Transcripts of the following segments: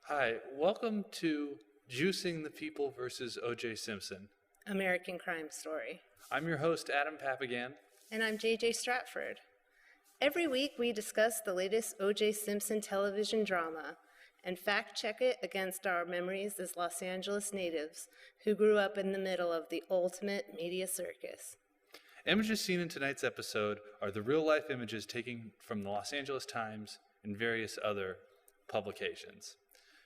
Hi, welcome to Juicing the People versus O.J. Simpson. American Crime Story. I'm your host, Adam Papagan. And I'm J.J. Stratford. Every week we discuss the latest O.J. Simpson television drama and fact-check it against our memories as Los Angeles natives who grew up in the middle of the ultimate media circus. Images seen in tonight's episode are the real-life images taken from the Los Angeles Times and various other publications.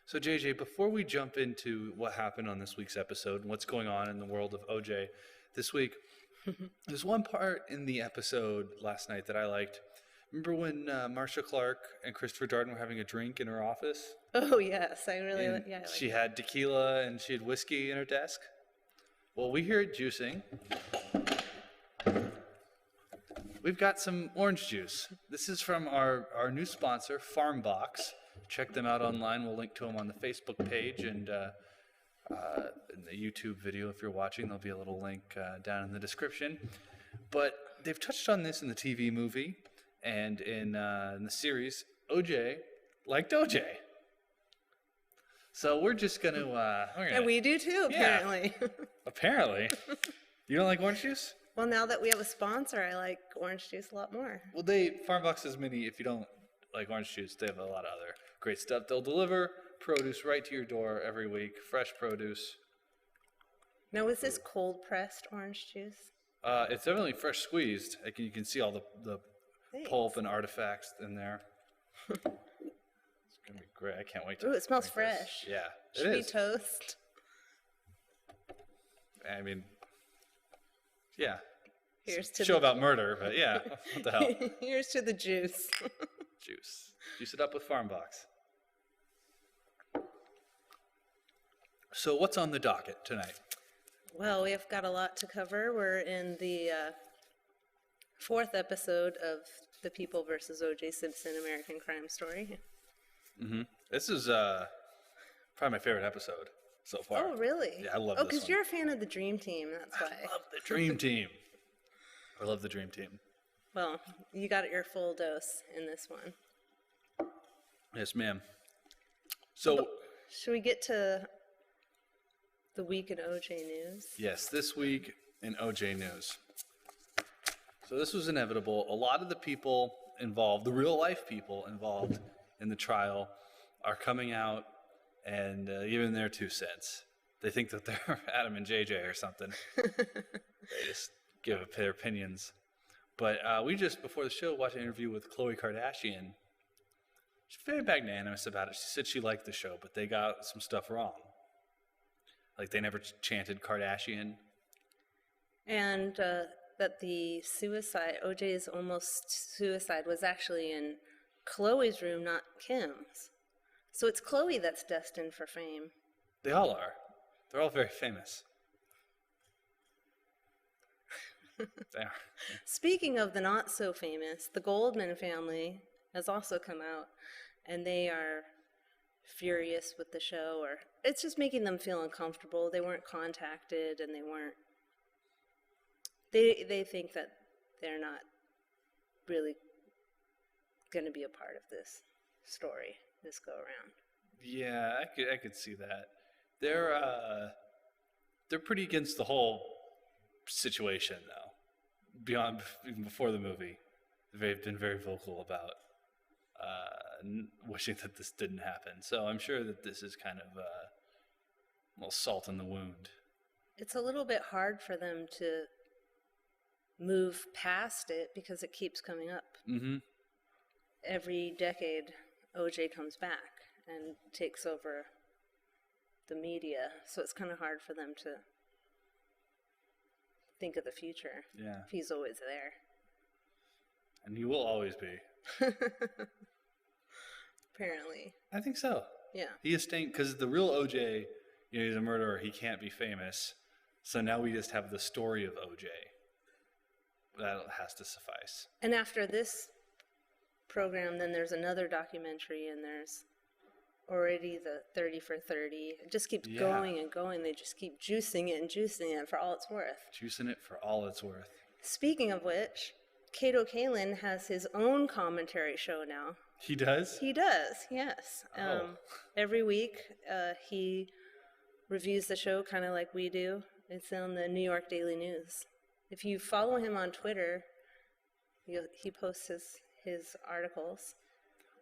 So, JJ, before we jump into what happened on this week's episode and what's going on in the world of OJ this week, there's one part in the episode last night that I liked. Remember when Marcia Clark and Christopher Darden were having a drink in her office? Oh, yes. I like she that. had tequila and she had whiskey in her desk. Well, we here at Juicing, we've got some orange juice. This is from our new sponsor, Farm Box. Check them out online. We'll link to them on the Facebook page and in the YouTube video if you're watching. There'll be a little link down in the description. But they've touched on this in the TV movie and in the series. OJ liked OJ. So we're just going to... And we do too, apparently. Yeah. Apparently. You don't like orange juice? Well, now that we have a sponsor, I like orange juice a lot more. Well, Farm Box has many, if you don't like orange juice, they have a lot of other great stuff. They'll deliver produce right to your door every week, fresh produce. Now, is this cold-pressed orange juice? It's definitely fresh squeezed. You can see all the pulp and artifacts in there. It's going to be great. I can't wait to Ooh, it smells drink fresh. This. Yeah, Should it we is. toast? I mean, yeah. Here's to show about murder, but yeah, what the hell? Here's to the juice. Juice it up with Farm Box. So what's on the docket tonight? Well, we've got a lot to cover. We're in the fourth episode of The People versus O.J. Simpson, American Crime Story. Mm-hmm. This is probably my favorite episode so far. Oh, really? Yeah, I love this one. Oh, because you're a fan of the Dream Team, that's why. I love the Dream Team. I love the Dream Team. Well, you got your full dose in this one. Yes, ma'am. So, should we get to the week in OJ news? Yes, this week in OJ news. So this was inevitable. A lot of the people involved, the real life people involved in the trial, are coming out and giving their 2 cents. They think that they're Adam and JJ or something. They just give their opinions. But we just, before the show, watched an interview with Khloe Kardashian. She's very magnanimous about it. She said she liked the show, but they got some stuff wrong. Like they never chanted Kardashian. And that the suicide, OJ's almost suicide, was actually in Khloe's room, not Kim's. So it's Khloe that's destined for fame. They all are. They're all very famous. They are. Speaking of the not so famous, the Goldman family has also come out, and they are furious with the show, or it's just making them feel uncomfortable. They weren't contacted, and they think that they're not really going to be a part of this story this go around. Yeah, I could see that. They're pretty against the whole situation, though. Even before the movie, they've been very vocal about wishing that this didn't happen. So I'm sure that this is kind of a little salt in the wound. It's a little bit hard for them to move past it because it keeps coming up. Mm-hmm. Every decade, OJ comes back and takes over the media, so it's kind of hard for them to think of the future. Yeah. If he's always there. And he will always be. Apparently. I think so. Yeah. He is staying, because the real OJ, he's a murderer, he can't be famous. So now we just have the story of OJ. That has to suffice. And after this program, then there's another documentary, and there's already the 30 for 30. It just keeps going and going. They just keep juicing it for all it's worth. Juicing it for all it's worth. Speaking of which, Kato Kalin has his own commentary show now. He does? He does, yes. Oh. Every week, he reviews the show kind of like we do. It's on the New York Daily News. If you follow him on Twitter, he posts his articles.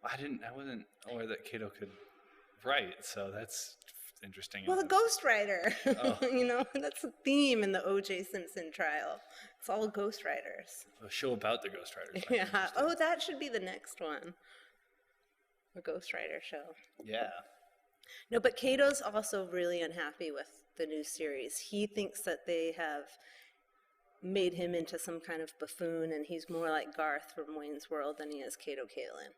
I wasn't aware that Cato could write, so that's interesting. Well, a ghostwriter. Oh. That's a theme in the O.J. Simpson trial. It's all ghostwriters. A show about the ghostwriters. Yeah. Oh, that should be the next one. A ghostwriter show. Yeah. No, but Cato's also really unhappy with the new series. He thinks that they have made him into some kind of buffoon, and he's more like Garth from Wayne's World than he is Cato Kalin.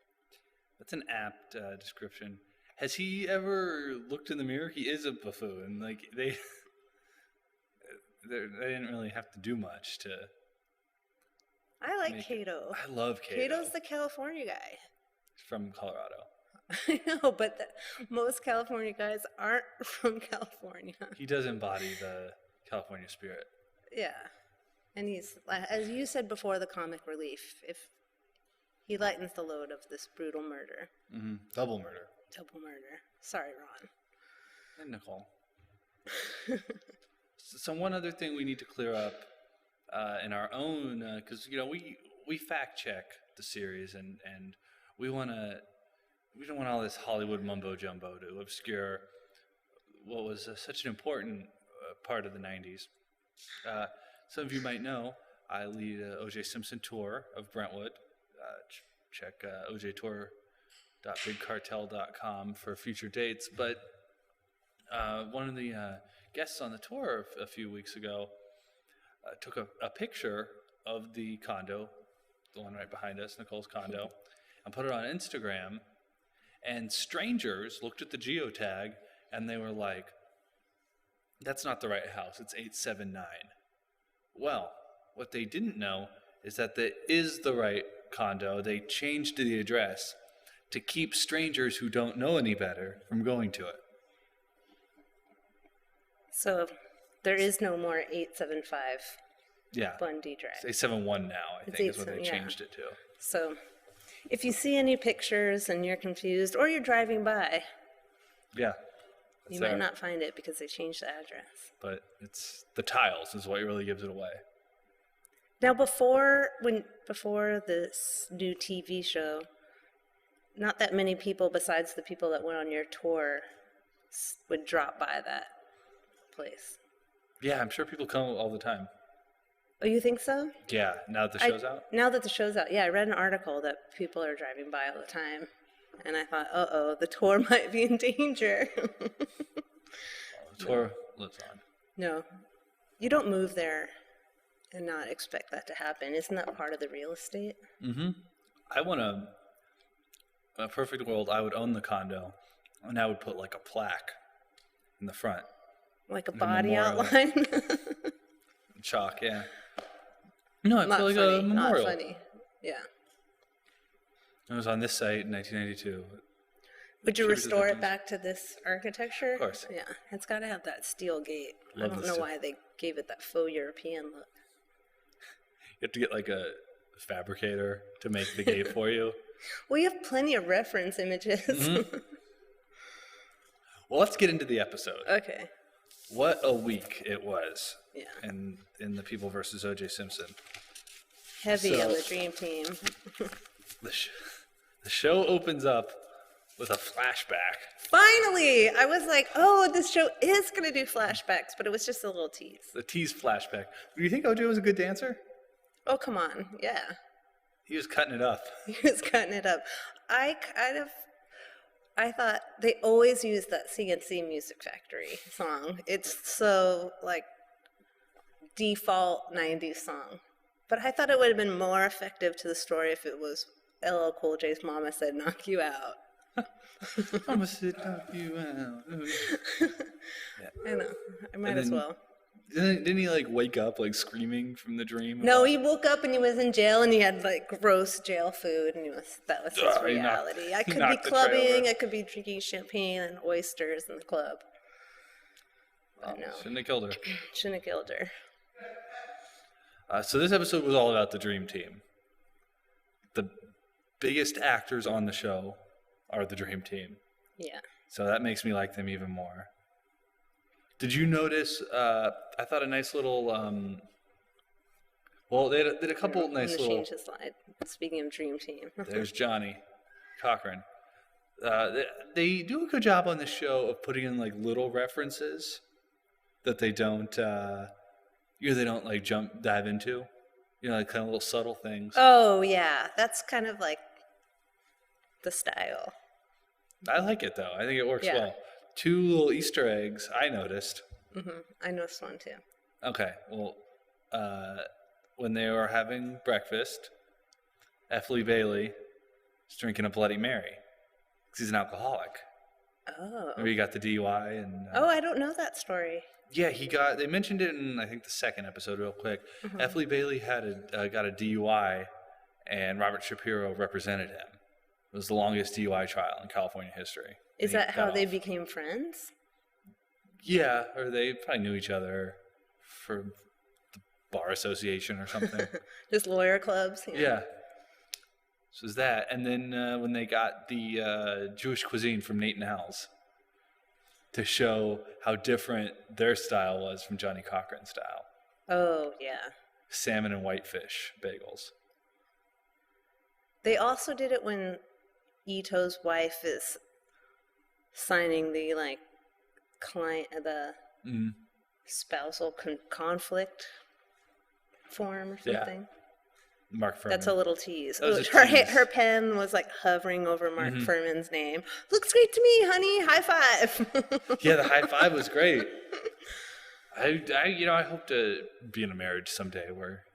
That's an apt description. Has he ever looked in the mirror? He is a buffoon. Like they didn't really have to do much to. I like Cato. I love Cato. Cato's the California guy. From Colorado. I know, but most California guys aren't from California. He does embody the California spirit. Yeah. And he's, as you said before, the comic relief. If he lightens the load of this brutal murder. Mm-hmm. Double murder. Double murder. Sorry, Ron. And Nicole. So one other thing we need to clear up in our own, because we fact check the series, and we don't want all this Hollywood mumbo jumbo to obscure what was such an important part of the 90s. Some of you might know I lead an O.J. Simpson tour of Brentwood. Check ojtour.bigcartel.com for future dates. But one of the guests on the tour a few weeks ago took a picture of the condo, the one right behind us, Nicole's condo, and put it on Instagram. And strangers looked at the geotag and they were like, that's not the right house, it's 879. Well, what they didn't know is that is the right condo. They changed the address to keep strangers who don't know any better from going to it. So there is no more 875 Bundy Drive. It's 871 now, I think, is what they changed it to. So if you see any pictures and you're confused, or you're driving by, you might not find it because they changed the address. But it's the tiles is what really gives it away. Now, before this new TV show, not that many people besides the people that went on your tour would drop by that place. Yeah, I'm sure people come all the time. Oh, you think so? Yeah, now that the show's out? Now that the show's out, yeah, I read an article that people are driving by all the time. And I thought, the tour might be in danger. The tour lives on. No, you don't move there and not expect that to happen. Isn't that part of the real estate? Mm-hmm. I want a perfect world, I would own the condo, and I would put like a plaque in the front. Like a body outline? Chalk, yeah. No, I feel like a memorial. Not funny, yeah. It was on this site in 1992. Would you restore it back to this architecture? Of course. Yeah, it's got to have that steel gate. I don't know why they gave it that faux European look. You have to get like a fabricator to make the gate for you. Well, you have plenty of reference images. Mm-hmm. Well, let's get into the episode. Okay. What a week it was. Yeah. In the People versus O.J. Simpson. Heavy on the Dream Team. The show opens up with a flashback. Finally! I was like, this show is going to do flashbacks, but it was just a little tease. The tease flashback. Do you think O.J. was a good dancer? Oh, come on. Yeah. He was cutting it up. He was cutting it up. I thought they always use that CNC Music Factory song. It's so, default 90s song. But I thought it would have been more effective to the story if it was LL Cool J's Mama Said Knock You Out. Mama said knock you out. Yeah. I know. I might as well. Didn't he wake up screaming from the dream? No, he woke up and he was in jail and he had gross jail food and that was his reality. I could be clubbing, I could be drinking champagne and oysters in the club. But no. Shouldn't have killed her. Shouldn't have killed her. So this episode was all about the Dream Team. The biggest actors on the show are the Dream Team. Yeah. So that makes me like them even more. Did you notice, I thought a nice little, well, they did a couple nice I'm little... change the slide. Speaking of Dream Team. There's Johnny Cochran. They do a good job on the show of putting in like little references that they don't, they don't like dive into. Like kind of little subtle things. Oh, yeah. That's kind of like the style. I like it, though. I think it works well. 2 little Easter eggs I noticed. Mm-hmm. I noticed one, too. Okay. Well, when they were having breakfast, F. Lee Bailey is drinking a Bloody Mary because he's an alcoholic. Oh. Maybe he got the DUI. And I don't know that story. Yeah, they mentioned it in, I think, the second episode real quick. Mm-hmm. F. Lee Bailey got a DUI, and Robert Shapiro represented him. It was the longest DUI trial in California history. Is that how they became friends? Yeah, or they probably knew each other for the bar association or something. Just lawyer clubs? Yeah. So is that. And then when they got the Jewish cuisine from Nate and Al's to show how different their style was from Johnny Cochran's style. Oh, yeah. Salmon and whitefish bagels. They also did it when Ito's wife is signing the spousal conflict form or something. Yeah. Mark Furman. That's a little tease. Her pen was like hovering over Mark Furman's name. Looks great to me, honey. High five. Yeah, the high five was great. I hope to be in a marriage someday where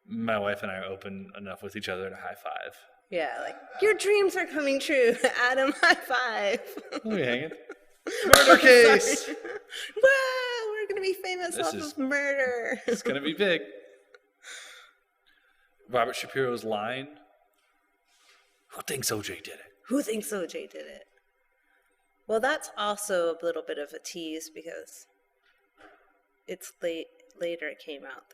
my wife and I are open enough with each other to high five. Yeah, like, your dreams are coming true. Adam, high five. Let me hang it. Murder case. Whoa, we're going to be famous off of murder. It's going to be big. Robert Shapiro's line, who thinks OJ did it? Who thinks OJ did it? Well, that's also a little bit of a tease because it's later it came out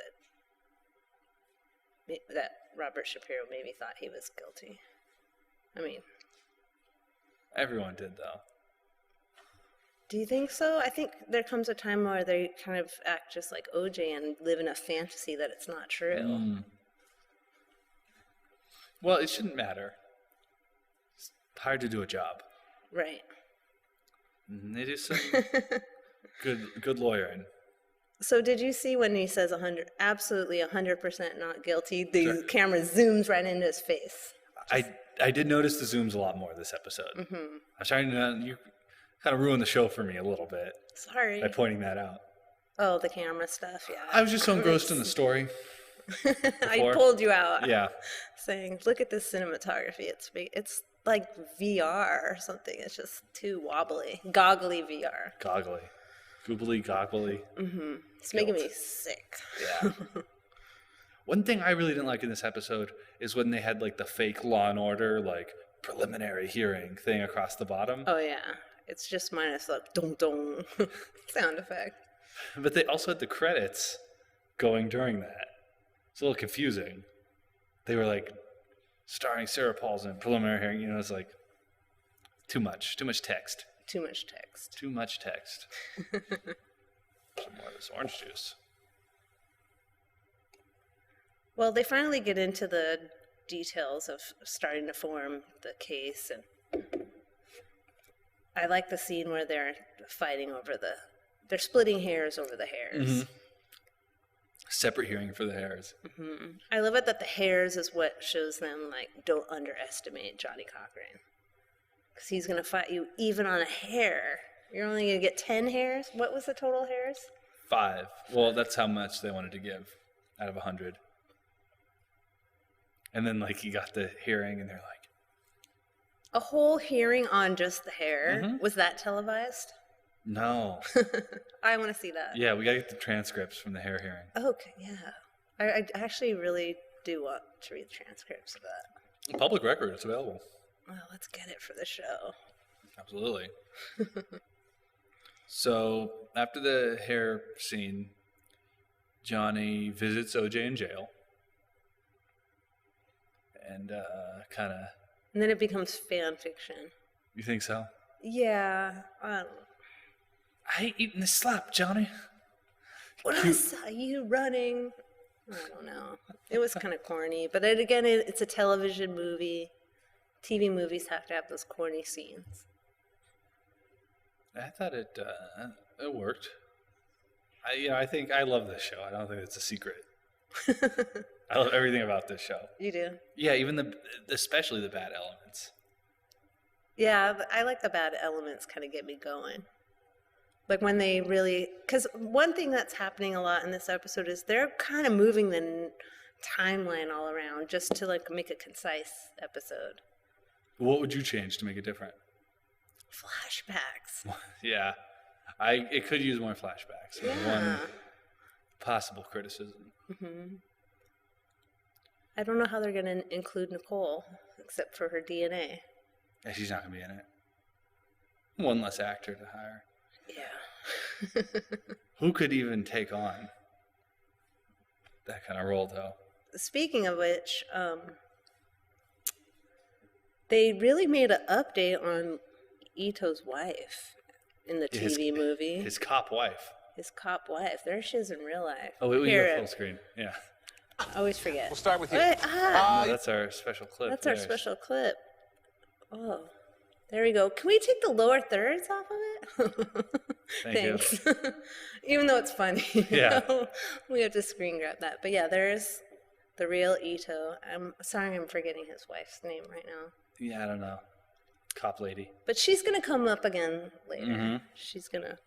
that Robert Shapiro maybe thought he was guilty. I mean... Everyone did, though. Do you think so? I think there comes a time where they kind of act just like OJ and live in a fantasy that it's not true. Well, it shouldn't matter. It's hard to do a job. Right. And they do some good lawyering. So did you see when he says absolutely 100% not guilty, the camera zooms right into his face? I did notice the zooms a lot more this episode. Mm-hmm. I was trying to, you kind of ruined the show for me a little bit. Sorry. By pointing that out. Oh, the camera stuff, yeah. I was just so engrossed in the story. I pulled you out. Yeah. Saying, look at this cinematography. It's like VR or something. It's just too wobbly. Goggly VR. Goggly. Googly, goggly. Mm-hmm. It's making me sick. Yeah. One thing I really didn't like in this episode is when they had like the fake Law and Order, like preliminary hearing thing across the bottom. Oh, yeah. It's just minus like dong dong sound effect. But they also had the credits going during that. It's a little confusing. They were like starring Sarah Paulson, preliminary hearing. It's like too much text. Too much text. Too much text. Some more of this orange juice. Well, they finally get into the details of starting to form the case, and I like the scene where they're fighting over they're splitting hairs over the hairs. Mm-hmm. Separate hearing for the hairs. Mm-hmm. I love it that the hairs is what shows them, like, don't underestimate Johnny Cochran. Because he's going to fight you even on a hair. You're only going to get 10 hairs? What was the total hairs? 5. Well, that's how much they wanted to give out of 100. And then, like, he got the hearing, and they're like... A whole hearing on just the hair? Mm-hmm. Was that televised? No. I want to see that. Yeah, we got to get the transcripts from the hair hearing. Okay, yeah. I actually really do want to read the transcripts of that. Public record, it's available. Well, let's get it for the show. Absolutely. So, after the hair scene, Johnny visits OJ in jail and kind of And then it becomes fan fiction. You think so? Yeah. I ain't eating this slop, Johnny. When I saw you running, I don't know. It was kind of corny. But then again, it's a television movie. TV movies have to have those corny scenes. I thought it worked. I think I love this show. I don't think it's a secret. I love everything about this show. You do? Yeah, even especially the bad elements. Yeah, I like the bad elements kind of get me going. Like when they really, because one thing that's happening a lot in this episode is they're kind of moving the timeline all around just to like make a concise episode. What would you change to make it different? Flashbacks. Yeah, it could use more flashbacks. Yeah. One possible criticism. Mm-hmm. I don't know how they're going to include Nicole, except for her DNA. Yeah, she's not going to be in it. One less actor to hire. Yeah. Who could even take on that kind of role, though? Speaking of which, they really made an update on Ito's wife in the TV movie. His cop wife. His cop wife. There she is in real life. Oh, wait, we go full screen. Yeah. I always forget. We'll start with you. Wait, No, that's our special clip. That's our special clip. Oh, there we go. Can we take the lower thirds off of it? Thanks. Even though it's funny. Yeah. We have to screen grab that. But yeah, there's the real Ito. I'm sorry I'm forgetting his wife's name right now. Yeah, I don't know. Cop lady. But she's going to come up again later. Mm-hmm. She's going to...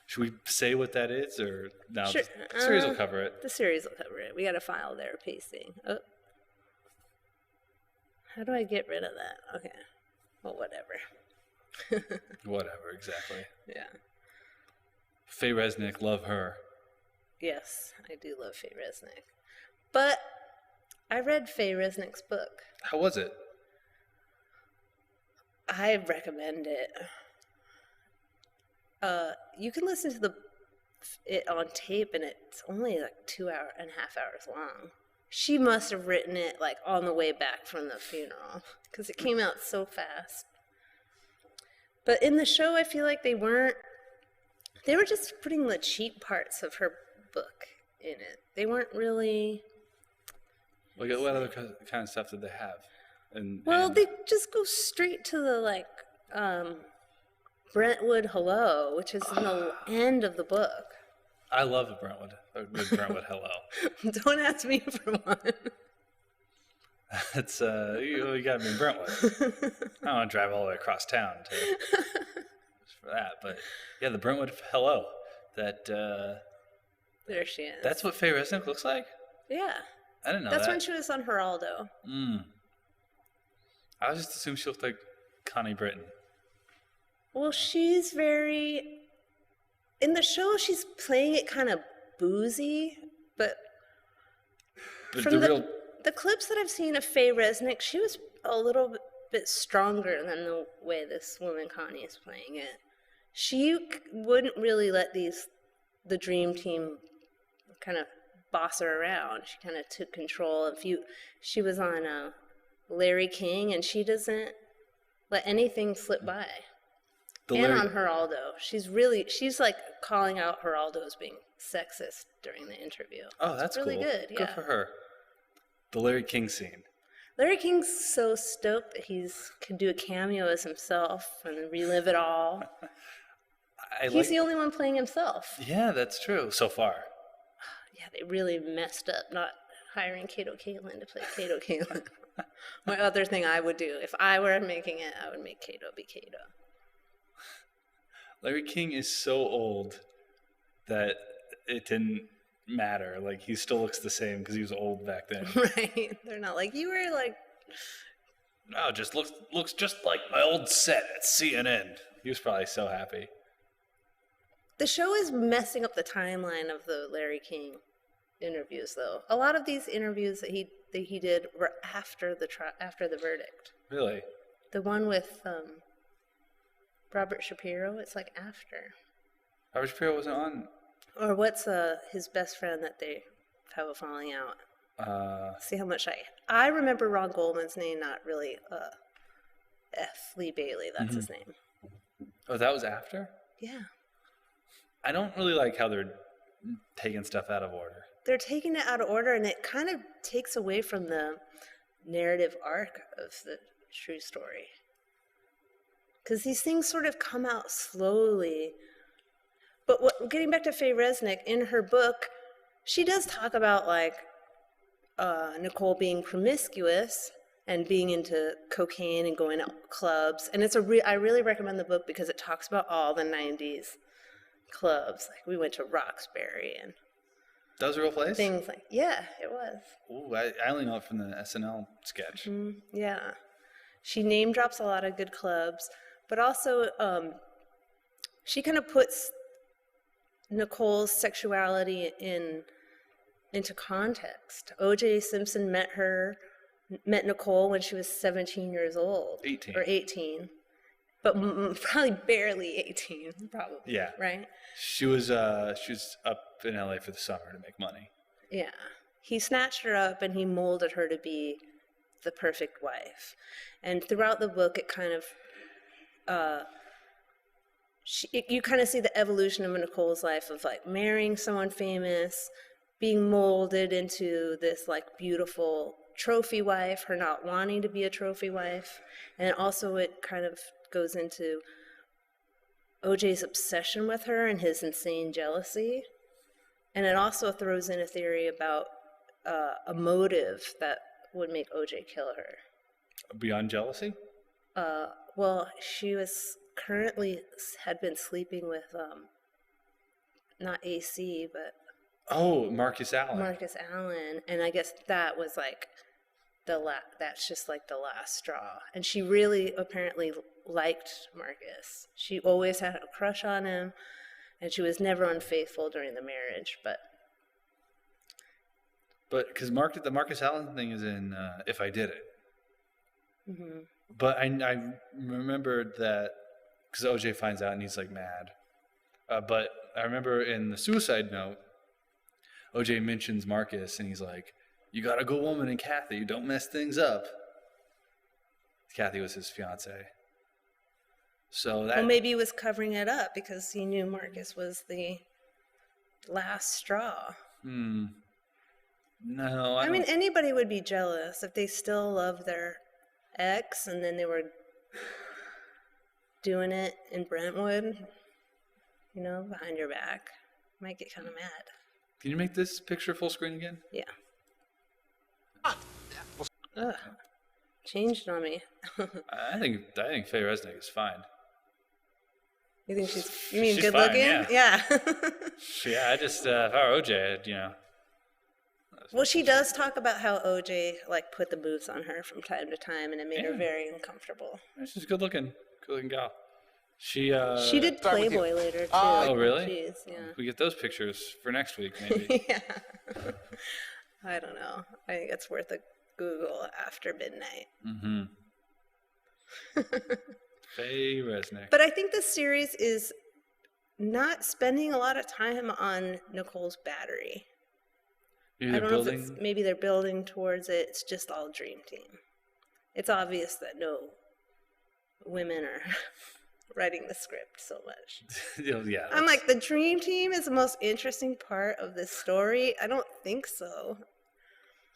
Should we say what that is, or no? Sure. The series will cover it. The series will cover it. We got to file their pacing. Oh. How do I get rid of that? Okay. Well, whatever. Whatever, exactly. Yeah. Faye Resnick, love her. Yes, I do love Faye Resnick. But I read Faye Resnick's book. How was it? I recommend it. You can listen to it on tape, and it's only like 2.5 hours long. She must have written it like on the way back from the funeral because it came out so fast. But in the show, I feel like they were just putting the cheap parts of her book in it. They weren't really... What other kind of stuff did they have? They just go straight to the Brentwood Hello, which is in the end of the book. I love a good Brentwood Hello. Don't ask me for one. It's you got to be in Brentwood. I don't want to drive all the way across town just for that, but yeah, the Brentwood Hello. That there she is. That's what Faye Resnick looks like. Yeah, I didn't know that's that. when she was on Geraldo. I was just assumed she looked like Connie Britton. Well, she's very... In the show, she's playing it kind of boozy, but from the clips that I've seen of Faye Resnick, she was a little bit stronger than the way this woman Connie is playing it. She wouldn't really let the dream team kind of boss her around. She kind of took control. She was on Larry King, and she doesn't let anything slip by. On Geraldo. She's like calling out Geraldo as being sexist during the interview. Oh, that's really cool. Good. Yeah. Good for her. The Larry King scene. Larry King's so stoked that can do a cameo as himself and relive it all. He's the only one playing himself. Yeah, that's true so far. Yeah, they really messed up not hiring Kato Kaelin to play Kato Kaelin. My other thing I would do, if I were making it, I would make Kato be Kato. Larry King is so old that it didn't matter. Like, he still looks the same because he was old back then. Right. They're not like, you were like... No, just looks just like my old set at CNN. He was probably so happy. The show is messing up the timeline of the Larry King interviews, though. A lot of these interviews that he did were after the verdict. Really? The one with... Robert Shapiro, it's like after. Robert Shapiro wasn't on. Or what's his best friend that they have a falling out? See how much I remember Ron Goldman's name, not really F. Lee Bailey. That's his name. Oh, that was after? Yeah. I don't really like how they're taking stuff out of order. They're taking it out of order, and it kind of takes away from the narrative arc of the true story. Because these things sort of come out slowly. But getting back to Faye Resnick, in her book, she does talk about, like, Nicole being promiscuous and being into cocaine and going out clubs. And I really recommend the book because it talks about all the 90s clubs. Like, we went to Roxbury and That was a real place? things like, yeah, it was. Ooh, I only know it from the SNL sketch. Yeah. She name drops a lot of good clubs, but also she kind of puts Nicole's sexuality into context. O.J. Simpson met Nicole when she was 17 years old. 18. Or 18. But probably barely 18, probably. Yeah. Right? She was up in LA for the summer to make money. Yeah. He snatched her up and he molded her to be the perfect wife. And throughout the book, it kind of, you kind of see the evolution of Nicole's life of, like, marrying someone famous, being molded into this, like, beautiful trophy wife, her not wanting to be a trophy wife. And also it kind of goes into OJ's obsession with her and his insane jealousy. And it also throws in a theory about a motive that would make OJ kill her. Beyond jealousy? Well, she had been sleeping with, not AC, but Oh, Marcus Allen. Marcus Allen. And I guess that was like that's just like the last straw. And she really apparently liked Marcus. She always had a crush on him, and she was never unfaithful during the marriage, But because the Marcus Allen thing is in If I Did It. Mm-hmm. But I remembered that because OJ finds out and he's, like, mad. But I remember in the suicide note, OJ mentions Marcus and he's like, "You got a good woman in Kathy. Don't mess things up." Kathy was his fiance. So that. Well, maybe he was covering it up because he knew Marcus was the last straw. No, I mean, anybody would be jealous if they still love their ex and then they were doing it in Brentwood, behind your back. Might get kind of mad. Can you make this picture full screen again? Yeah. Ugh. Changed on me. I think Faye Resnick is fine. You think you mean She's good fine, looking? yeah. Yeah. I just, if I were OJ, Well, she does talk about how OJ, like, put the moves on her from time to time, and it made her very uncomfortable. She's a good looking gal. She did Playboy later, too. Oh, really? Jeez, yeah. We get those pictures for next week, maybe. Yeah. I don't know. I think it's worth a Google after midnight. Mm-hmm. Faye Resnick. But I think this series is not spending a lot of time on Nicole's battery. I don't know if maybe they're building towards it. It's just all Dream Team. It's obvious that no women are writing the script so much. Yeah. I'm like, the Dream Team is the most interesting part of this story? I don't think so.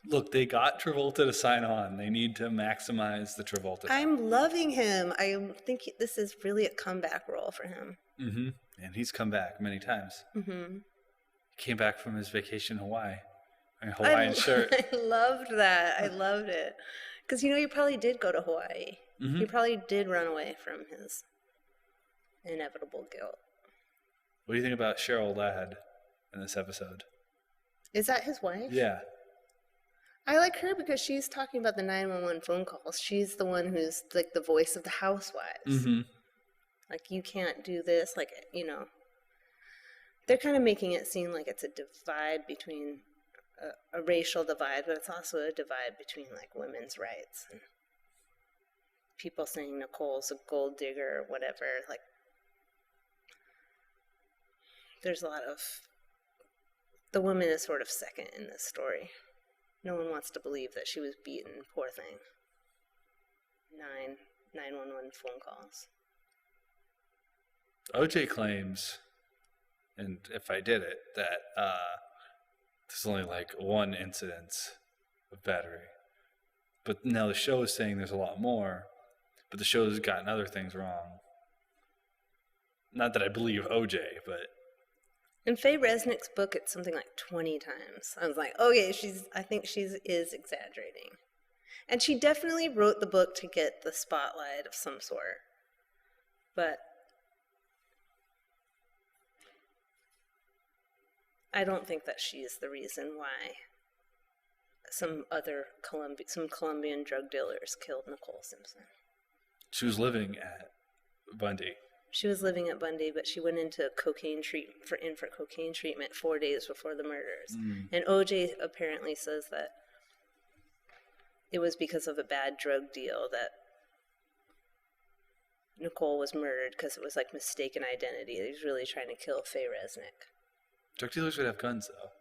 Look, they got Travolta to sign on. They need to maximize the Travolta. I'm loving him. I think this is really a comeback role for him. Mm-hmm. And he's come back many times. Mm-hmm. He came back from his vacation in Hawaii. Hawaiian shirt. I loved that. I loved it. Because, he probably did go to Hawaii. Mm-hmm. He probably did run away from his inevitable guilt. What do you think about Cheryl Ladd in this episode? Is that his wife? Yeah. I like her because she's talking about the 911 phone calls. She's the one who's, like, the voice of the housewives. Mm-hmm. Like, you can't do this. Like, they're kind of making it seem like it's a divide between a racial divide, but it's also a divide between, like, women's rights and people saying Nicole's a gold digger or whatever. Like, there's a lot of, the woman is sort of second in this story. No one wants to believe that she was beaten, poor thing. 911 phone calls. OJ claims, and if I did it, that there's only like one incidence of battery. But now the show is saying there's a lot more, but the show's gotten other things wrong. Not that I believe OJ, but... In Faye Resnick's book, it's something like 20 times. I was like, okay, I think she is exaggerating. And she definitely wrote the book to get the spotlight of some sort. But I don't think that she is the reason why some Colombian drug dealers killed Nicole Simpson. She was living at Bundy. She was living at Bundy, but she went into cocaine treatment 4 days before the murders. And OJ apparently says that it was because of a bad drug deal that Nicole was murdered, because it was like mistaken identity. He was really trying to kill Faye Resnick. Drug dealers would have guns, though.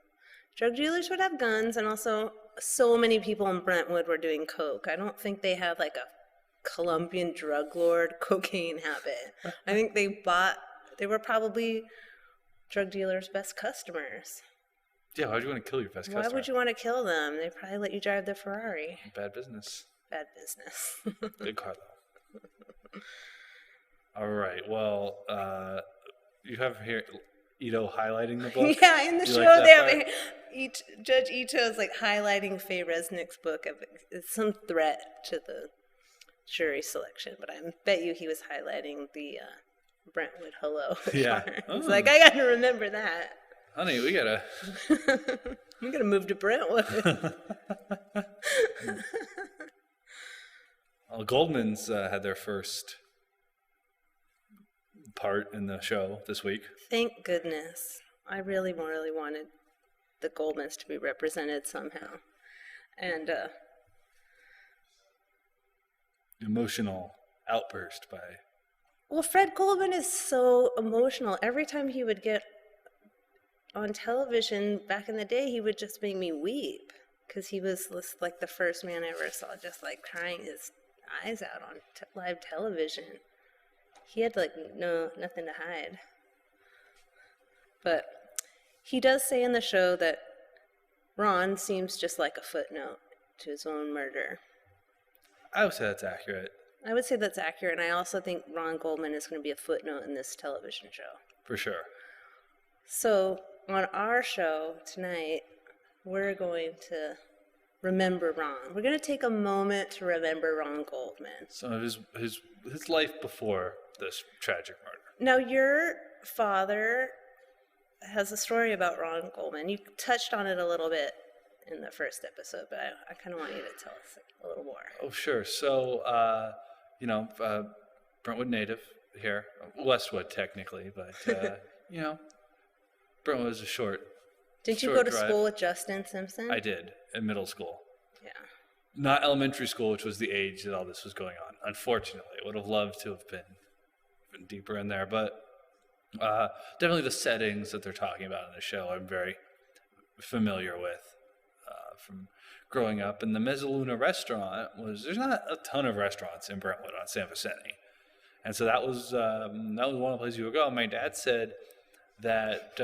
Drug dealers would have guns, and also so many people in Brentwood were doing coke. I don't think they had like a Colombian drug lord cocaine habit. I think they were probably drug dealers' best customers. Yeah, why would you want to kill your best customer? Why would you want to kill them? They probably let you drive their Ferrari. Bad business. Bad business. Good car, though. All right, well, you have here Ito highlighting the book? Yeah, in the show there, Judge Ito is like highlighting Faye Resnick's book. It's some threat to the jury selection, but I bet you he was highlighting the Brentwood Hello. Yeah. He's like, I gotta remember that. Honey, we gotta... I'm gonna move to Brentwood. Well, Goldman's had their first part in the show this week. Thank goodness. I really wanted the Goldmans to be represented somehow. And emotional outburst by... Well, Fred Goldman is so emotional. Every time he would get on television back in the day, he would just make me weep, because he was like the first man I ever saw just like crying his eyes out on live television. He had like nothing to hide. But he does say in the show that Ron seems just like a footnote to his own murder. I would say that's accurate. I would say that's accurate, and I also think Ron Goldman is going to be a footnote in this television show. For sure. So, on our show tonight, we're going to remember Ron. We're going to take a moment to remember Ron Goldman. Some of his life before this tragic murder. Now, your father has a story about Ron Goldman. You touched on it a little bit in the first episode, but I kind of want you to tell us a little more. Oh, sure. So, Brentwood native here. Westwood, technically, but, Brentwood was a short Did you go to school with Justin Simpson? I did, in middle school. Yeah. Not elementary school, which was the age that all this was going on. Unfortunately, would have loved to have been deeper in there, but definitely the settings that they're talking about in the show I'm very familiar with from growing up. And the Mezzaluna restaurant there's not a ton of restaurants in Brentwood on San Vicente, and so that was one of the places you would go. My dad said that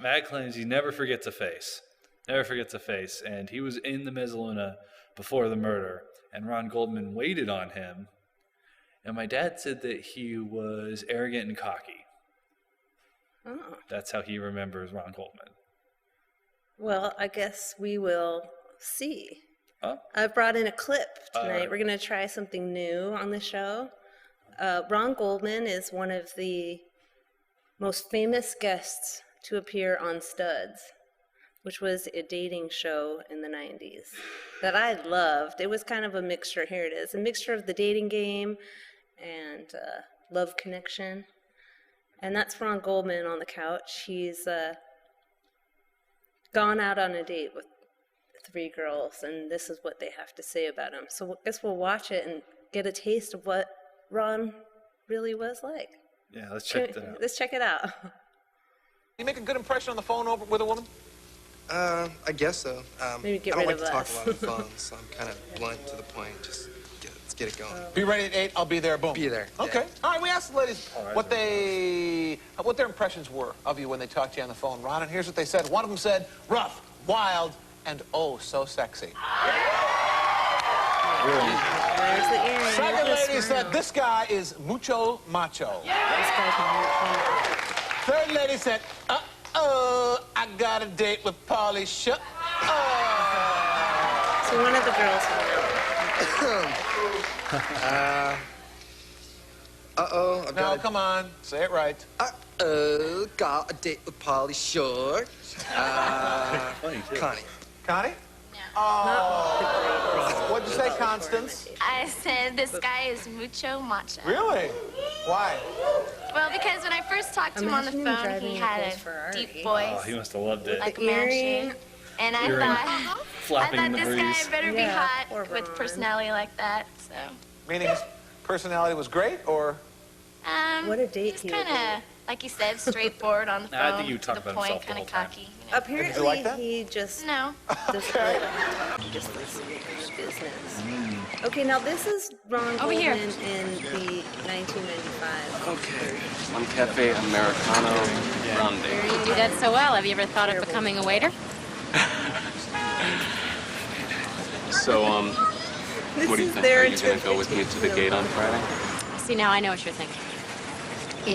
Matt claims he never forgets a face, and he was in the Mezzaluna before the murder, and Ron Goldman waited on him, and my dad said that he was arrogant and cocky. Oh. That's how he remembers Ron Goldman. Well, I guess we will see. Oh? I brought in a clip tonight. We're going to try something new on the show. Ron Goldman is one of the most famous guests to appear on Studs, which was a dating show in the 90s that I loved. It was kind of a mixture. Here it is. A mixture of the dating game and love connection. And that's Ron Goldman on the couch. He's gone out on a date with 3 girls, and this is what they have to say about him. So I guess we'll watch it and get a taste of what Ron really was like. Yeah, let's check that out. Let's check it out. You make a good impression on the phone with a woman? I guess so. Maybe get I don't rid like of to talk us. a lot on the phone, so I'm kind of blunt to the point. Let's get it going. Be ready at 8. I'll be there. Boom. Be there. Okay. Yeah. All right. We asked the ladies what their impressions were of you when they talked to you on the phone, Ron. And here's what they said. One of them said, rough, wild, and oh, so sexy. There's the earring. Second Look at lady the said, smile. this guy is mucho macho. This guy can Third lady said, uh-oh, I got a date with Pauly Shook. So one of the girls Uh-oh, I've No, got come on. Say it right. got a date with Pauly Short. Funny, too. Connie. Connie? Oh. What'd you say, Constance? I said this guy is mucho macho. Really? Why? Well, because when I first talked to him on the Imagine him phone, driving he a had Nicole's a Ferrari. deep voice, Oh, he must have loved it. like a The man earring. should. And I Earring. thought Flapping in the this breeze. guy better be Yeah, hot poor with Ron. personality like that. So, Meaning his personality was great, or? What a date he's he would kind of, like you said, straighthtleard on the phone. Nah, I think you to talked the about point, himself the kind of whole time. cocky. You know? Apparently, Did you like that? he just No. doesn't like just this business. Okay, now this is Ron Over here. Goldman in the 1995. Okay. One cafe Americano grande. You do that so well. Have you ever thought of becoming a waiter? So, This what do you is think? their Are you gonna go with me to the gate on Friday? See, now I know what you're thinking.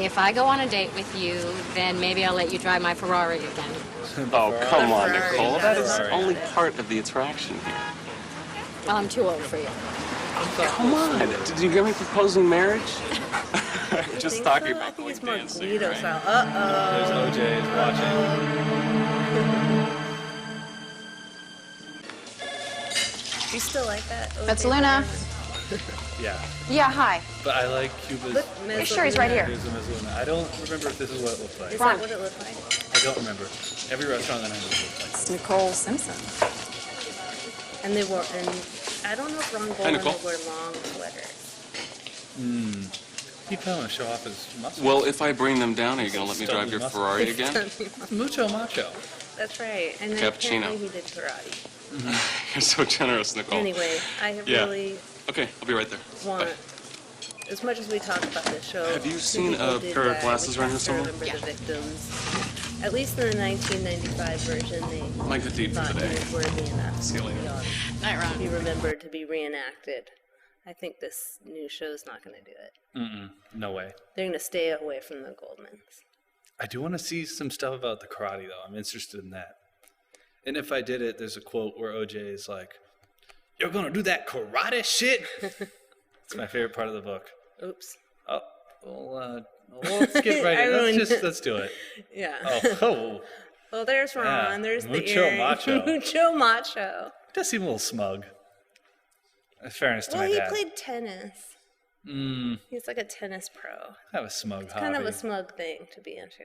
If I go on a date with you, then maybe I'll let you drive my Ferrari again. Oh, come on, Ferrari, Nicole. That is Ferrari. only part of the attraction here. Well, I'm too old for you. Come on. Did you get me proposing marriage? You Just think talking so? I about think going it's more dancing, Guido right? style. There's OJ is watching. Do you still like that? That's OJ Luna. Yeah. Yeah, hi. But I like Cuba's. Look, You sure he's right here? Here's the Mezzaluna. I don't remember if this is what it looked like. Is Ron. that what it looked like? I don't remember. Every restaurant that I know looked like. It's Nicole Simpson. And they wore, and I don't know if Ron Goldman Nicole. would wear long sweaters. He probably want to show off his muscles. Well, if I bring them down, are you going to let me drive your Muscle. Ferrari again? Mucho macho. That's right. And then Cappuccino. apparently he did karate. You're so generous, Nicole. Anyway, I have Yeah. really Okay, I'll be right there. want, as much as we talk about this show. Have you two seen people a did pair of die. glasses We around have here to somewhere? remember the victims. At least in the 1995 version, they My good deed for thought the he day. was worthy enough See you to later. be on- Night, to be Ron. remembered, to be reenacted. I think this new show's not going to do it. No way. They're going to stay away from the Goldmans. I do want to see some stuff about the karate, though. I'm interested in that. And if I did it, there's a quote where OJ is like, "You're going to do that karate shit?" It's my favorite part of the book. Oops. Oh, well, let's get right I in. ruined Let's do it. Yeah. Oh. Well, there's Ron. Yeah. There's the Mucho earring. macho. Mucho macho. Does seem a little smug. In fairness to Well, my he dad. played tennis. He's like a tennis pro. Kind of a smug hobby. Kind of a smug thing to be into.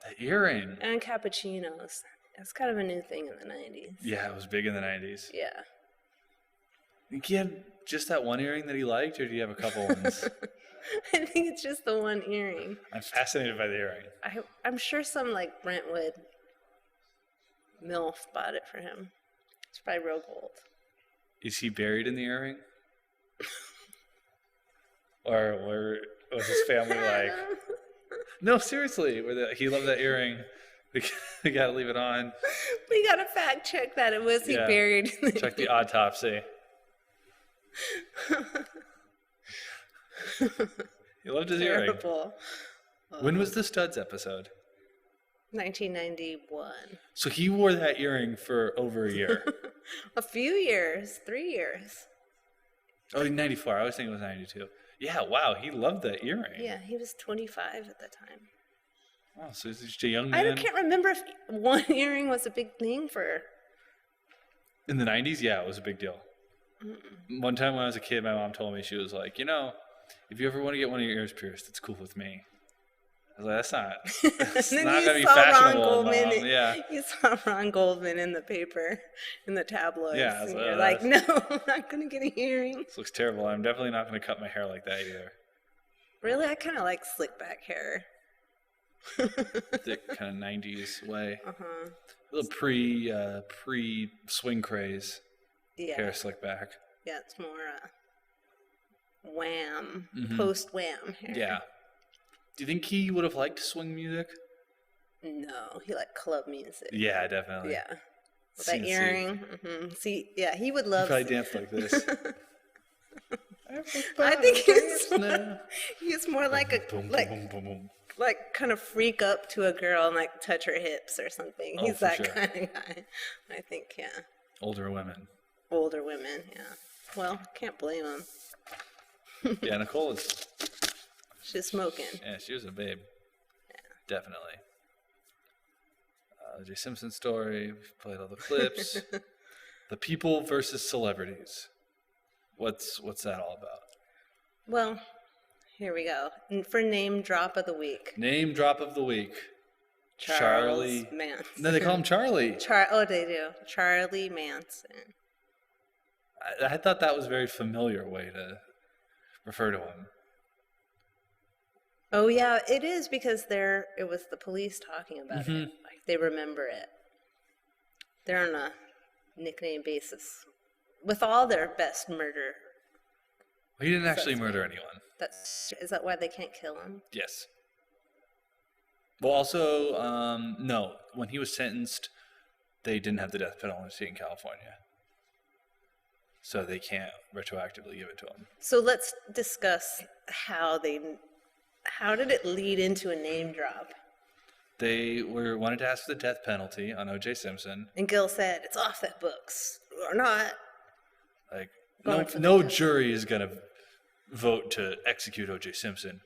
The earring. And cappuccinos. It's kind of a new thing in the 90s. Yeah, it was big in the 90s. Yeah. Think he had just that one earring that he liked, or do you have a couple ones? I think it's just the one earring. I'm fascinated by the earring. I'm sure some like Brentwood MILF bought it for him. It's probably real gold. Is he buried in the earring? Or was his family like, no, seriously, he loved that earring. We gotta leave it on. We gotta fact check that. It was he Yeah. buried in the Check the autopsy. He loved his earring. terrible. When was the Studs episode? 1991. So he wore that earring for over a year. A few years, 3 years. Oh, 94. I was thinking it was 92. Yeah, wow. He loved that earring. Yeah, he was 25 at the time. Oh, so he's just a young I man. can't remember if one earring was a big thing for. In the 90s, yeah, it was a big deal. One time when I was a kid, my mom told me, she was like, if you ever want to get one of your ears pierced, it's cool with me. I was like, that's not it's And then not you going to be saw Ron fashionable, Goldman. Mom. Yeah. You saw Ron Goldman in the paper, in the tabloids. Yeah, I was and like, you're oh, like, no, I'm not going to get a earring. This looks terrible. I'm definitely not going to cut my hair like that either. Really, I kind of like slick back hair. The kind of 90s way. A little pre swing craze. Yeah. Hair slick back. Yeah, it's more Wham, post Wham hair. Yeah. Do you think he would have liked swing music? No, he liked club music. Yeah, definitely. Yeah. With that earring. See, yeah, he would love. He probably danced like this. I think he's more like a like kind of freak up to a girl and like touch her hips or something. Oh, He's for that sure. kind of guy. I think, yeah. Older women. Older women, yeah. Well, can't blame him. Yeah, Nicole is. She's smoking. Yeah, she was a babe. Yeah. Definitely. O.J. Simpson story. We've played all the clips. The people versus celebrities. What's that all about? Well, here we go. For name drop of the week. Name drop of the week. Charlie Manson. No, they call him Charlie. Oh, they do. Charlie Manson. I thought that was a very familiar way to refer to him. Oh, yeah, it is because it was the police talking about it. Like, they remember it. They're on a nickname basis with all their best murder. He didn't actually murder anyone. Is that why they can't kill him? Yes. Well, also, no. When he was sentenced, they didn't have the death penalty in California. So they can't retroactively give it to him. So let's discuss how did it lead into a name drop? They wanted to ask for the death penalty on O.J. Simpson. And Gil said, it's off the books. Or not. Like, no jury is going to vote to execute O.J. Simpson.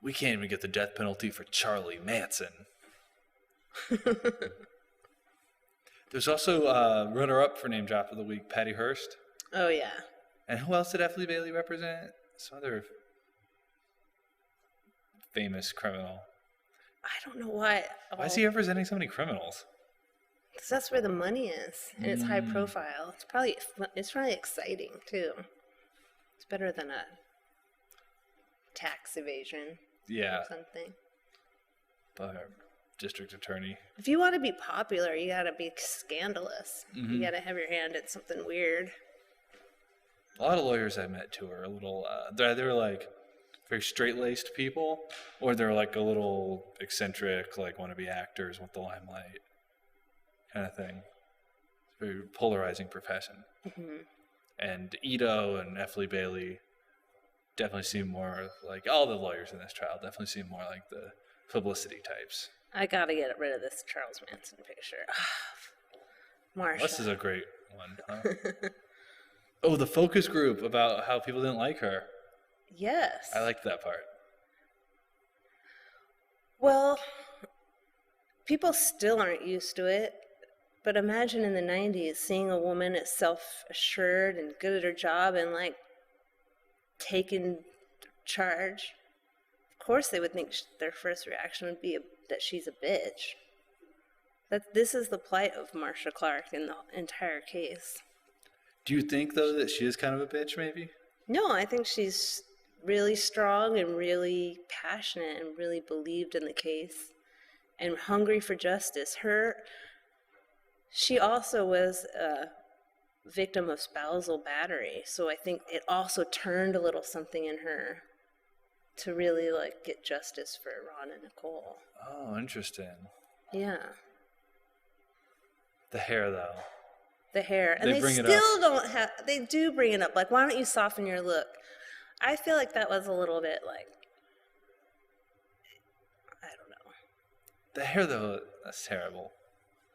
We can't even get the death penalty for Charlie Manson. There's also runner-up for name drop of the week, Patty Hearst. Oh, yeah. And who else did F. Lee Bailey represent? Some other famous criminal. I don't know why. Why is he representing so many criminals? Because that's where the money is, and it's high profile. It's probably exciting too. It's better than a tax evasion. Yeah. Or something. But district attorney. If you want to be popular, you got to be scandalous. You got to have your hand in something weird. A lot of lawyers I met too are a little. They're like very straight-laced people, or they're like a little eccentric, like want to be actors, want the limelight, kind of thing. It's a very polarizing profession. And Ito and F. Lee Bailey definitely seem more like all the lawyers in this trial. Definitely seem more like the publicity types. I got to get rid of this Charles Manson picture. Marcia. This is a great one. Huh? Oh, the focus group about how people didn't like her. Yes. I liked that part. Well, people still aren't used to it, but imagine in the 90s seeing a woman as self-assured and good at her job and like taking charge. Of course they would think their first reaction would be that she's a bitch. This is the plight of Marcia Clark in the entire case. Do you think, though, that she is kind of a bitch, maybe? No, I think she's really strong and really passionate and really believed in the case and hungry for justice. She also was a victim of spousal battery, so I think it also turned a little something in her to really like get justice for Ron and Nicole. Oh, interesting. Yeah. The hair, though. The hair. And they still don't have, they do bring it up. Like, why don't you soften your look? I feel like that was a little bit like, I don't know. The hair, though, that's terrible.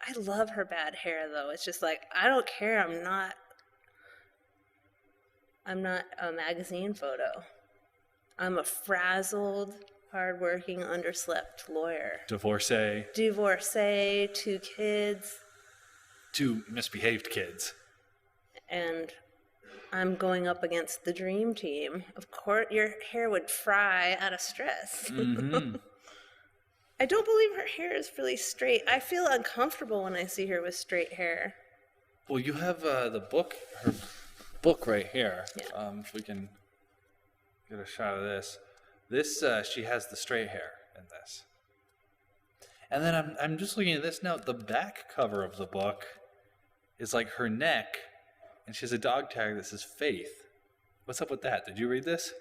I love her bad hair, though. It's just like, I don't care. I'm not a magazine photo. I'm a frazzled, hardworking, underslept lawyer. Divorcee. 2 kids. 2 misbehaved kids. And I'm going up against the dream team. Of course, your hair would fry out of stress. I don't believe her hair is really straight. I feel uncomfortable when I see her with straight hair. Well, you have her book right here. Yeah. If we can get a shot of this. She has the straight hair in this. And then I'm just looking at this now. The back cover of the book is like her neck, and she has a dog tag that says Faith. What's up with that? Did you read this?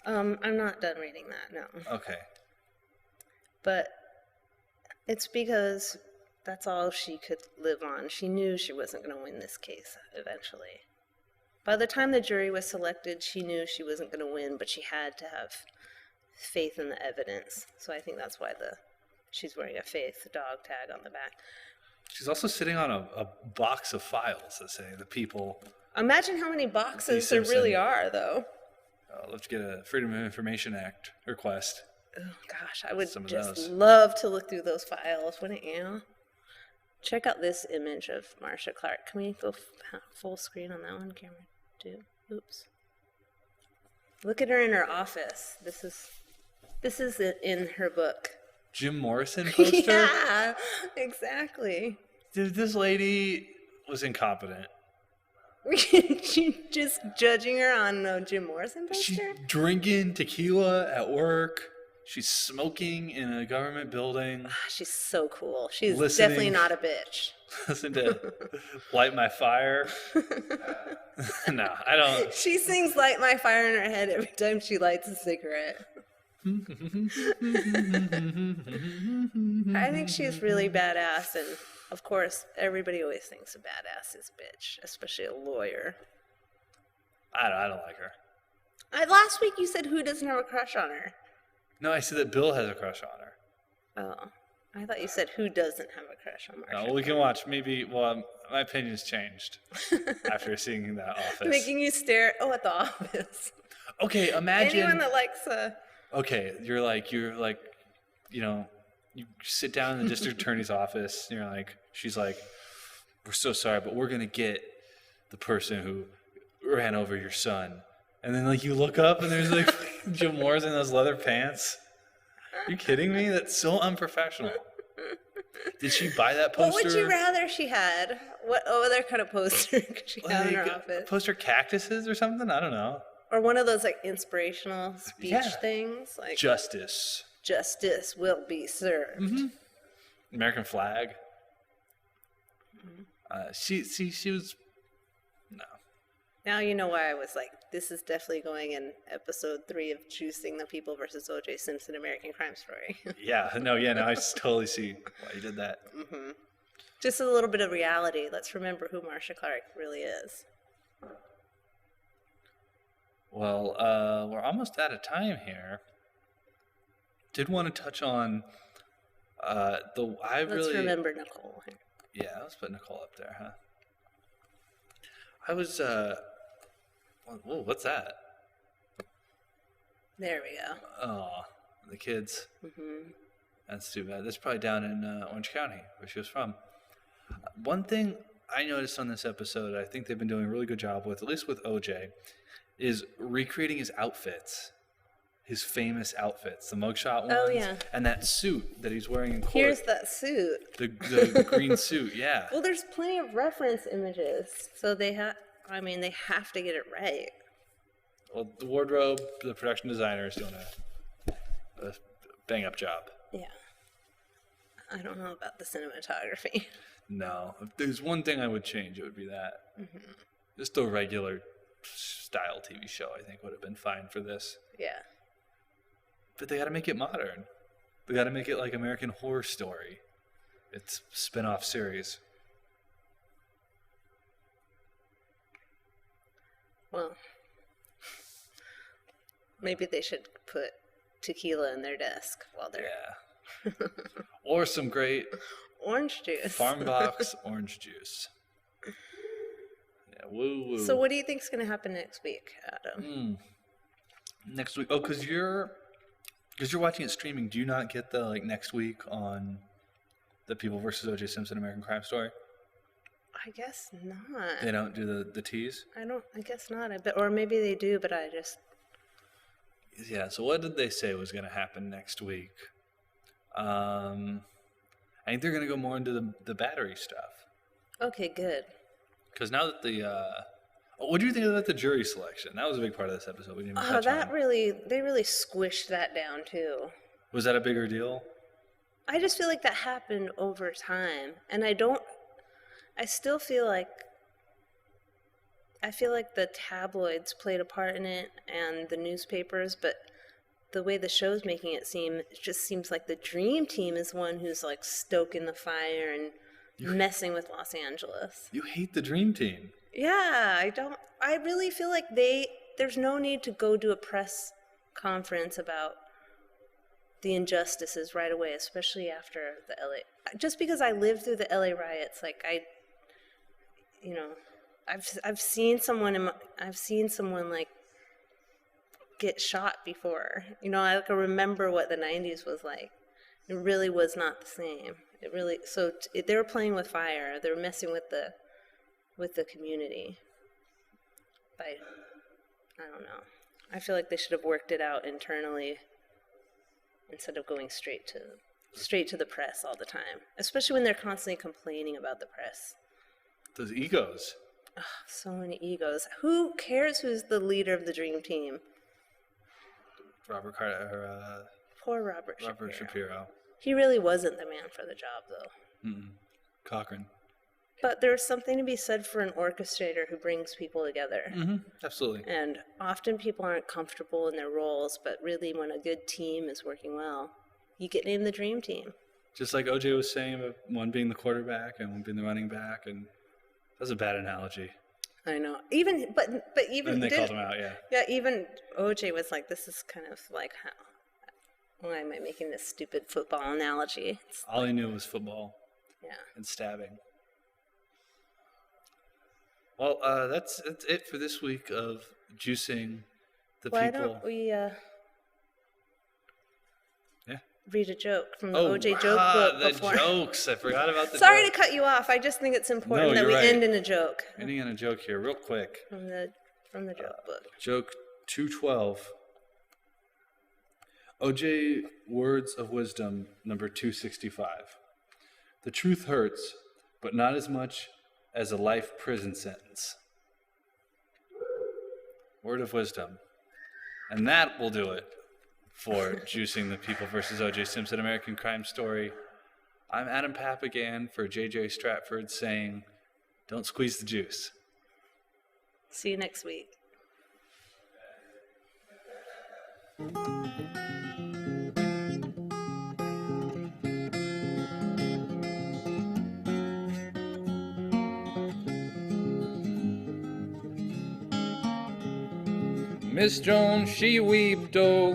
I'm not done reading that, no. Okay. But it's because that's all she could live on. She knew she wasn't going to win this case eventually. By the time the jury was selected, she knew she wasn't going to win, but she had to have faith in the evidence. So I think that's why she's wearing a Faith dog tag on the back. She's also sitting on a box of files that say the people. Imagine how many boxes there really are, though. Let's get a Freedom of Information Act request. Oh, gosh, I would just those. love to look through those files, wouldn't you? Check out this image of Marcia Clark. Can we go full screen on that one, camera 2? Oops. Look at her in her office. This is in her book. Jim Morrison poster? Yeah, exactly. Dude, this lady was incompetent. She just judging her on no Jim Morrison poster? She's drinking tequila at work. She's smoking in a government building. She's so cool. She's Listening. definitely not a bitch. Listen to Light My Fire. No, I don't. She sings Light My Fire in her head every time she lights a cigarette. I think she's really badass, and of course, everybody always thinks a badass is a bitch, especially a lawyer. I don't like her. Last week you said who doesn't have a crush on her? No, I said that Bill has a crush on her. Oh, I thought you said who doesn't have a crush on Marcia. No, we can watch. Maybe, well, my opinion's changed after seeing that Office. Making you stare at the Office. Okay, imagine. Anyone that likes Okay, you're like, you know, you sit down in the district attorney's office, and you're like, she's like, we're so sorry, but we're going to get the person who ran over your son. And then, like, you look up, and there's, like, Jim Morrison in those leather pants. Are you kidding me? That's so unprofessional. Did she buy that poster? What would you rather she had? What other kind of poster could she have in her office? Poster cactuses or something? I don't know. Or one of those, like, inspirational speech things? Like, Justice will be served. Mm-hmm. American flag. She was... No. Now you know why I was like, this is definitely going in episode 3 of Juicing the People versus O.J. Simpson American Crime Story. No, I just totally see why you did that. Mm-hmm. Just a little bit of reality. Let's remember who Marcia Clark really is. Well, we're almost out of time here. Did want to touch on Let's remember Nicole. Yeah, let's put Nicole up there, huh? I was whoa, what's that? There we go. Oh, the kids. Mm-hmm. That's too bad. That's probably down in Orange County, where she was from. One thing I noticed on this episode, I think they've been doing a really good job with, at least with OJ, is recreating his outfits. His famous outfits, the mugshot ones. Oh, yeah. And that suit that he's wearing in court. Here's that suit. The green suit, yeah. Well, there's plenty of reference images, so they have to get it right. Well, the wardrobe, the production designer is doing a bang-up job. Yeah. I don't know about the cinematography. No. If there's one thing I would change, it would be that. Mm-hmm. Just a regular style TV show, I think, would have been fine for this. Yeah. But they got to make it modern. They got to make it like American Horror Story. It's a spin-off series. Well, maybe they should put tequila in their desk while they're... Yeah. Or some great... orange juice. Farm box orange juice. Yeah, woo-woo. So what do you think's going to happen next week, Adam? Next week? Oh, because you're watching it streaming. Do you not get the next week on the People versus O.J. Simpson American Crime Story? I guess not. They don't do the tease? I guess not. Or maybe they do, but I just... Yeah, so what did they say was going to happen next week? I think they're going to go more into the battery stuff. Okay, good. Because now that what do you think about the jury selection? That was a big part of this episode. We didn't even touch on. They really squished that down too. Was that a bigger deal? I just feel like that happened over time. And I still feel like, the tabloids played a part in it and the newspapers, but the way the show's making it seem, it just seems like the Dream Team is one who's like stoking the fire and messing with Los Angeles. You hate the Dream Team. Yeah, I really feel like there's no need to go do a press conference about the injustices right away, especially after the LA. Just because I lived through the LA riots, like I've seen someone like get shot before. I remember what the 90s was like. It really was not the same. They were playing with fire. They were messing with the community. But I don't know. I feel like they should have worked it out internally instead of going straight to the press all the time, especially when they're constantly complaining about the press. Those egos. Oh, so many egos. Who cares who's the leader of the Dream Team? Robert Carter. Poor Robert Shapiro. He really wasn't the man for the job, though. Cochran. But there's something to be said for an orchestrator who brings people together. Mm-hmm. Absolutely. And often people aren't comfortable in their roles, but really when a good team is working well, you get named the Dream Team. Just like OJ was saying about one being the quarterback and one being the running back, and that's a bad analogy. I know. But even and they called him out, yeah. Yeah, even OJ was like, this is kind of like, why am I making this stupid football analogy? All he knew was football. Yeah. And stabbing. Well, that's it for this week of juicing the people. Why don't we read a joke from the OJ joke book before? The jokes. I forgot about the Sorry joke. to cut you off. I just think it's important that we end in a joke. Ending in a joke here, real quick. From the joke book. Joke 212. OJ Words of Wisdom, number 265. The truth hurts, but not as much as a life prison sentence. Word of wisdom. And that will do it for Juicing the People versus O.J. Simpson, American Crime Story. I'm Adam Papagan for J.J. Stratford saying, don't squeeze the juice. See you next week. Miss Jones, she weeped, oh,